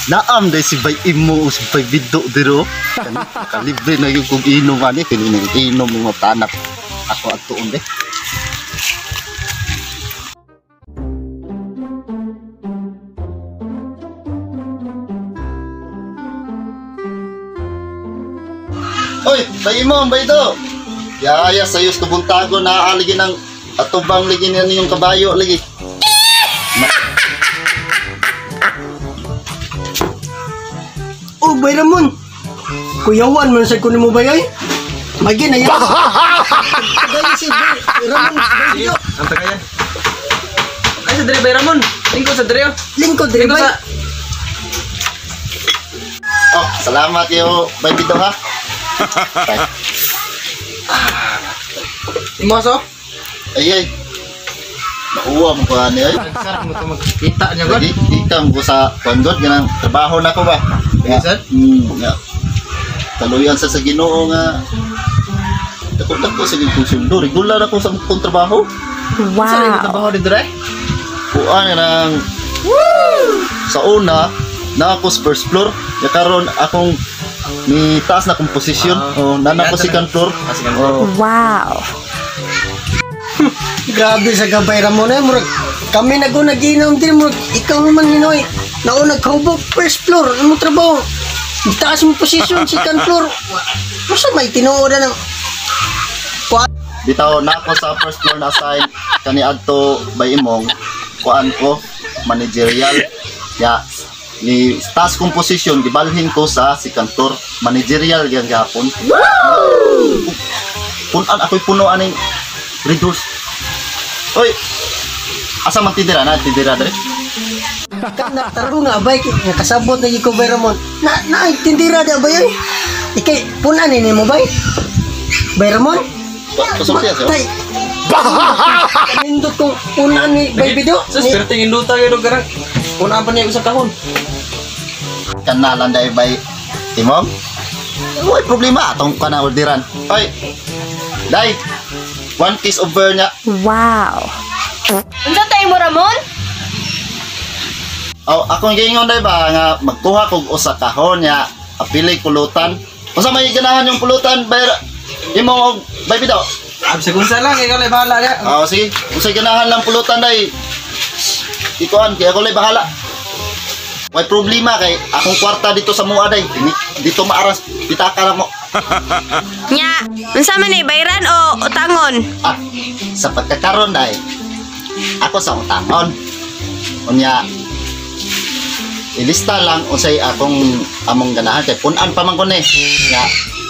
Naam dahil si Bay Imo o si Bay Bido diro. Nakalibre na yung kung inom ani. Kini na inom yung mga tanak. Ako at tuon de. Oy, Bay Imo, Bay Do. Yaya sayos kabuntago na aligi ng atubang lagi na yung kabayo lagi. Oh, Bay Ramon. Kuyawan man sa kunin mo ba yay? Magi na yan. Tagay si Bay Ramon. Sige, ang tagayan. Ay, sa Dre, Bay Ramon. Lingkod sa Dre. Lingkod, Dre, Bay. Oh, salamat yo, Bay Bido ha. Imoso? Ay. Nauwa mo ko ani ay. Sarap mo ito magkita niya, God. Ikam ko sa kondot ganang trabaho na ko ba. Yes, sir? Ya. Taluyan sa Ginoo nga. Dako sa sundo. Regular ako sa akong trabaho. Wow. Saan yung trabaho ni Dre? Kuan ng sa una na ako sa first floor. Ya karon akong ni taas na akong posisyon. Nana ko second floor. Wow. Grabe sa Bay Ramon eh. Murag, kami nag-inom din. Murag, ikaw naman Ninoy. Nauna kaubo first floor. Ano mo trabaho? Taas mo posisyon, second floor. Masa may tinuodan ng... Bitaw na ako sa first floor na assign kani adto Bay Imong. Kuan ko managerial. Ya ni task composition gibalhin ko sa second floor managerial gyud gahapon. Punan ako'y puno aning reduce. Oy. Asa man tindira na tindira dere? Kana taro nga bay nakasabot na ko Bay Ramon. Na tindira di ba yun? Ikay punan ni mo bay? Bay Ramon? Pasok siya sir. Tay. Nindot kong punan ni Bay Bido. Sus, pero tingin luta kayo garang. Punaan pa niya sa kahon. Kanalan dai Bay Imong. Uy problema atong kana orderan. Oy. Dai. One piece of beer niya. Wow. Unsa tayo mo Ramon? Oh, akong giingon dai ba nga magkuha kog usa kahon niya apili pulutan. Unsa may ganahan yung pulutan Bay Imong og Bay Bido? Absegunsa lang, ikaw lang bahala niya. Oh, sige. Unsay ganahan lang pulutan dai. Ikuan kay ako lay bahala. May problema kay akong kwarta dito sa mua day. Dito maaras pitaka na mo. Nya, unsa man ni bayran o utangon? Ah, sa pagkakaroon day. Ako sa utangon. Unya ilista lang unsay akong among ganahan kay punan pa man ko ni. Nga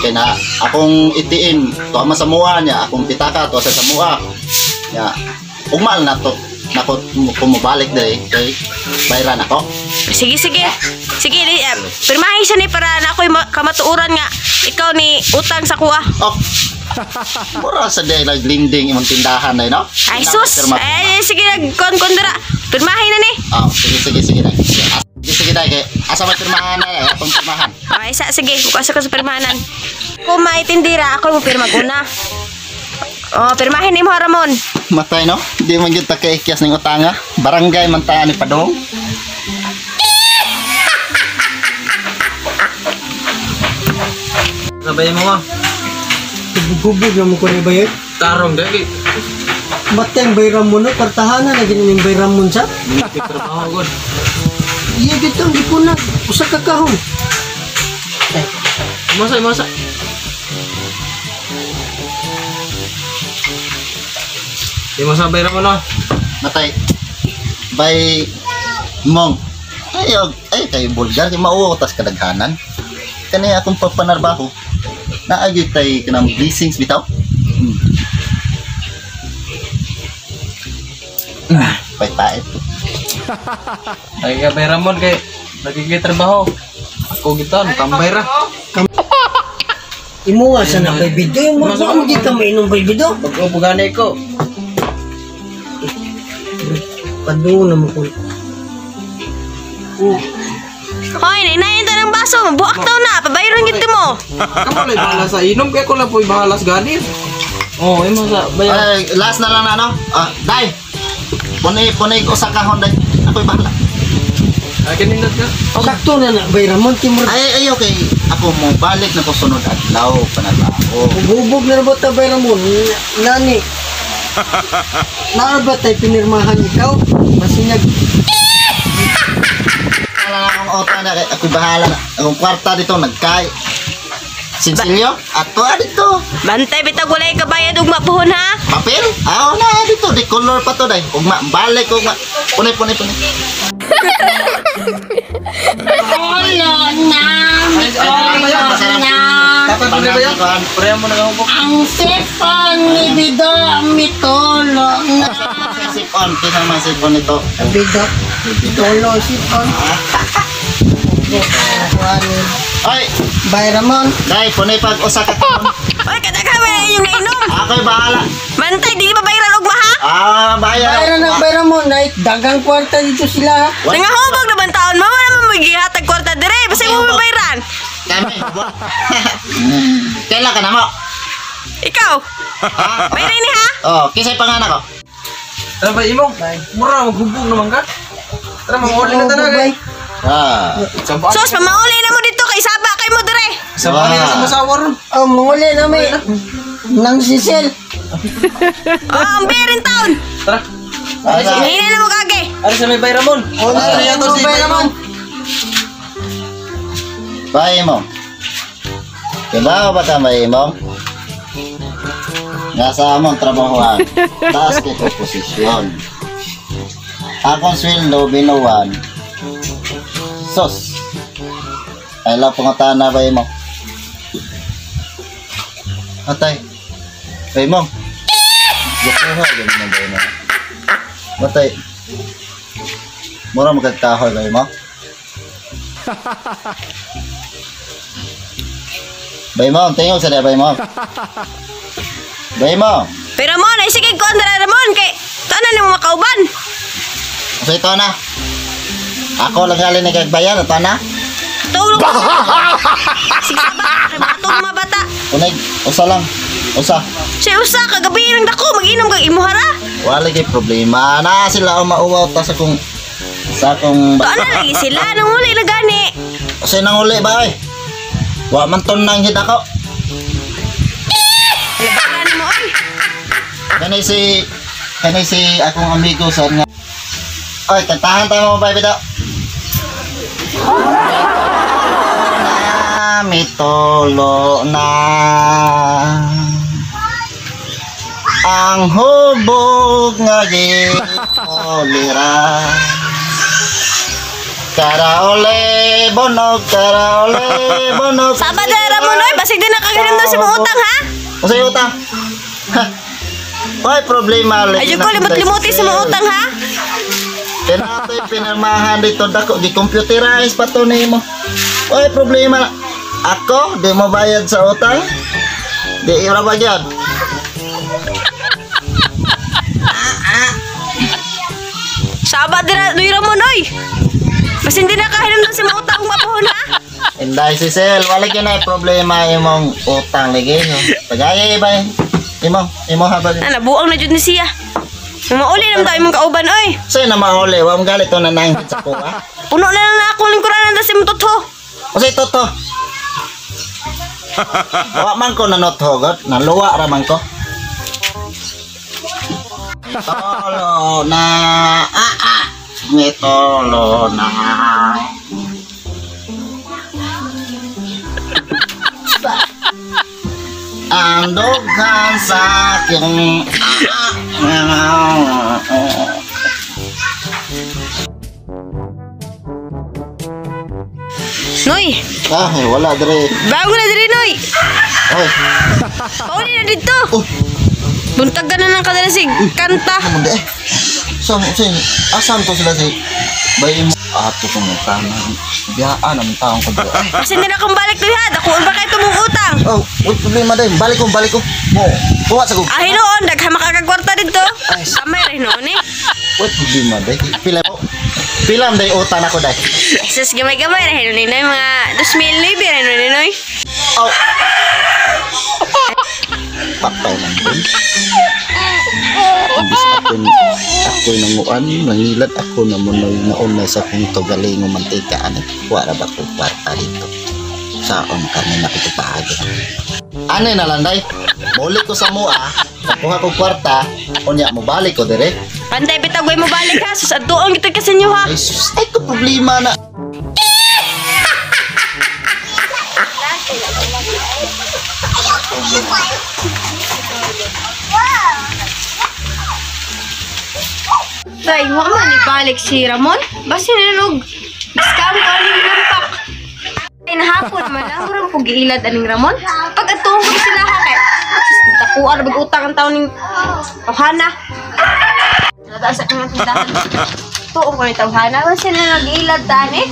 kay na akong itiin to ama sa mua niya, akong pitaka to sa mua. Ya, ugmal na to. Nako kumabalik dai kay bayran ako. Sige. Sige, pirmahin siya ni para na ako'y kamatuuran nga ikaw ni utang sa kuha. Oh. Mura sa day naglinding imong tindahan day no? Ay sus. Sige kon dara. Pirmahin na ni. Oh, sige na. Sige dai kay asa man pirmahan na atong pirmahan. Okay, sige. Bukas ako sa pirmahanan. Kung may tindira, ako mo pirma una. Oh, pirmahin ni mo Ramon. Matay no? Di man gyud ta kay ikyas ning utanga. Barangay man ta ni Padong. Sabay mo nga. Gubog na mo ko ni Bay. Tarong dali. Mateng Bay Ramon no partahanan na gini Bay Ramon sa. Hindi trabaho God. Iya gito di po na usa ka kahon. Masa. Di mo sabay ra mo no. Matay. Bay Mong. Ay kay bulgar kay mauwa tas kadaghanan. Kani akong papanarbaho. Naagi tay kanang blessings bitaw. Pait-pait. Ay ka Bay Ramon kay nagkikitrabaho. Ako gito, tambay ra. Imo sa na Bay Bido, mo mo di ka mainom Bay Bido. Pag-upugane ko. Padung na mo ko. Hoy, nainayin ta ng baso. Buak daw na. Pabayron gito mo. Ako lang bahala sa inom kaya ko lang po'y bahala sa ganin. Oh, imo sa bayan. Ay, last na lang na no. Dai. Punay ko sa kahon dai. Ako'y bahala. Kanindot ka. Sakto na na, Bay Ramon, timur. Ay, okay. Ako mo, balik na ko sunod adlaw, panatao. Bubog na ba ta, Bay Ramon? Nani? Naara ba tayo pinirmahan ikaw? Masinag. Wala na akong otan na, ako bahala na. Akong kwarta dito, nagkay. Sinsilyo? Ato, dito. Bantay bitag walay kabayad ug mapuhon ha. Papel? Na, dito. Di color pa to, day. Ugma, balik, ugma. Punay. Dapat mo na ba yan? Pareha mo nagahubog. Ang sipon ni Bido, mitolo na. Sipon, kisa naman sipon ito. Bido, mitolo, sipon. Ay, Bay Ramon, day, punay pag usa ka taon. Oy kada ka man yung nainom. Ako'y bahala. Bantay di ba bayaran og maha? Bayan. bayran na Bay Ramon, na dagang kwarta dito sila. Nangahubog naman taon mo naman magihatag kwarta dire basta mo bayaran. Kami. Kailan ka na mo? Ikaw. Bayaran ni ha? Kisay panganak ko. Tara ba, Imong? Mura, maghubog naman ka. Tara, mag-order na talaga. Bay. Sabaan. Sos pamauli na mo dito kay saba kay mo dire. Sabaan nila sa masawar. Manguli namin. Nang sisel. Ang bayarin taon. Tara. Hina na mo kage. Ari sa may Bay Ramon. Ano yan to si Bay Ramon? Bay mo. Kailangan ba tambay mo? Nasa among trabahoan. Taas kito posisyon. Akong sweldo binuwan. Sos. Ay lang pangataan na bay mo. Atay. Bay mo. Yakuha, ganun na bay mo. Matay. Mura magkatahoy bay mo. Bay mo, tingog sa bay mo. Bay mo. Pero mo na sige ko andara Ramon kay tanan nimo makauban. So ito na. Ako lang halin nagagbayan, ito na. Tulog. Sige saba kay matong mga bata. Kunay, usa lang. Usa. Siya usa kagabi nang dako mag-inom kag imuhara. Wala kay problema. Na sila ang mauwaw ta sa kung Tuan na lagi sila nang uli na gani. Kasi nang uli ba ay? Wa man ton nang hid ako. Labanan mo ay. Kanay si akong amigo sa nga. Oy, kantahan tayo mo ba bitaw? Mitolo na ang hubog nga giolira. Karaole bonog. Sabad na Ramon oy basig din nakaganim daw si mo utang ha. Usay utang. Why problema lang. Ayun ko limot-limuti si mo utang ha. Tinatoy pinirmahan dito dako di computerize pa to nimo. Why problema. Ako di mo bayad sa utang. Di ira ba gyud? Sabad na Ramon oy. Mas hindi na kahinom daw si mo utang mapuhon ha. Inday si Sel, wala yun ay problema imong utang lagi. No? Pagaya ba yun? Imong habal. Nabuang na jud ni siya. Mauli naman tayo mong kauban oy. Sa'yo na mahuli, wam galit to na nanghit sa kuha. Puno na lang na ako lingkuranan daw si mo totho. O sa'yo toto. Wa man ko nanothogot, naluwa raman ko. Tolo na, Mitolo na. Ang dughan sa aking Noy, wala dire. bago na diri Noy. Oy, Pauli na dito. oh, Buntag ka na ng kadalasig kanta. mundi eh. Asan to sila si bayi mo? Ato kong tanan. Biyaan ang taong ko dito. Ay, Kasi hindi na akong balik to ha. Dakuan ba kayo tumong utang? wait, problema din. Balik ko. Mo, buhat sa ko. Ah, hinoon. Daghama kakagwarta dito. Kamay rin noon eh. Wait, problema din. Pilam day utang ako day. Sus, gamay-gamay rin noon eh. Mga 2,000 libya rin noon eh. Aw. Patay lang din. Imbis ako nanguan, nangilat ako naman naunay sa kong tugaling mantika ani. Wala ba ko kwarta dito? Saon kami nakikipahagi. Ano na lang day? Muli ko sa mua, nakuha ko kwarta, unya mo balik ko dire. Pantay bitagway mo balik ha. Sus, aduong gito kasi nyo ha. Ay sus, ay ko problema na. Tay, mo man ibalik si Ramon? Basi ninog. Scam ko aning lampak. Ay nahapon man lang murang pugiilad aning Ramon. Pag atuong ko sila ha kay. Takuan bag utang ang taon ning Ohana. Nataas sa kanya tindahan. Tuong ko ni Ohana, basi na nag-ilad tani.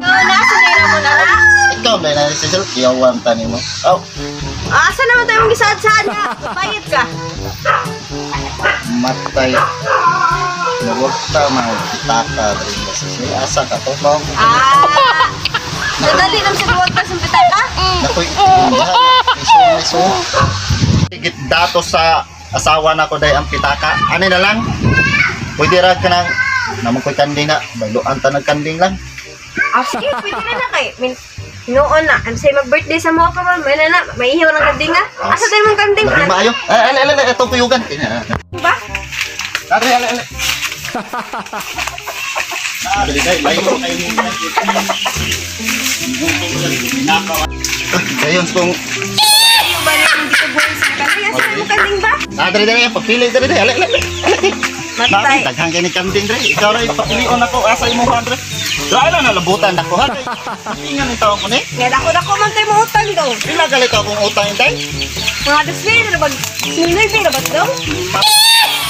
Nasa na Ramon ara? Ikaw na na si Sir, kiyawan tani mo. Oh, Asa naman tayo mong gisaad-saad na? Bayad ka. matay. Nawagta mga kitaka rin kasi sila. Asa ka to, ma'am? Nadali naman sa duwag ka sa pitaka? Nakoy, iso. Tigit dato sa asawa na ko day ang pitaka. Ano na lang? Pwede ra ka nang naman ko'y kanding na. Bailuan ta nagkanding lang. Sige, pwede na kay. Noon na, ang say mag-birthday sa mga kaman, may na, may ihiw ng kanding nga. Asa tayo mong kanding? Lagi maayo. Ala, itong kuyugan. Ba? Ala. Dali day, layo kayo ni. Dayon kung Ayaw ba rin yung dito buhay sa kanding? Asa tayo mong kanding ba? dali, pagpili dali. Ala. Matay. Daghang kay ni kanding dre. Ikaw ray papilion ako asa imo handre. Dai lang nalabutan ako ha. Ingan ni tawo ko ni. Ngayon ako man tayo mga utang daw. Pila galit akong utang intay. Mga display na ba? Sinulay ba ba daw?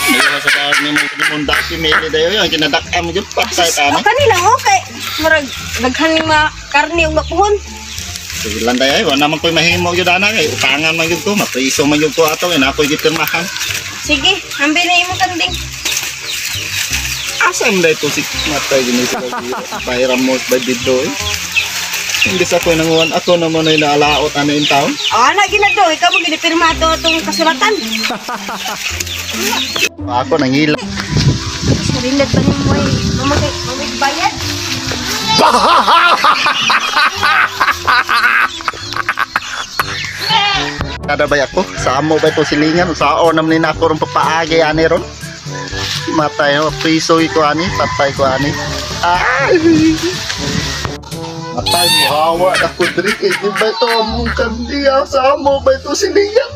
Dili sa daan ni mo di munda si Meli dayo yung kinadak-am gyud patay tani. Kanila okay. Murag daghan yung mga karne ug mapuhon. Sige lang dayo wa naman koy mahimo gyud ana kay utangan man gyud ko, mapriso man gyud ko ato ina koy gipirmahan. Sige, ambil na imong kanding. Asam dai to si matay gini sa bayram mo ba dito eh. Hindi sa koy nanguan ako naman ay naalaot ana in taon. Ana ginado, ikaw mo ginipirma to atong kasulatan. Ako nangila. Sarilat pa ni mo mamay bayad. Kada bay ako sa amo ba to silingan sao naman ni nako ron papaagi ani ron. Matay no piso ko ani, patay ko ani. Matay mo hawa na ko diri kay di ba to among kandiya sa amo ba to silingan.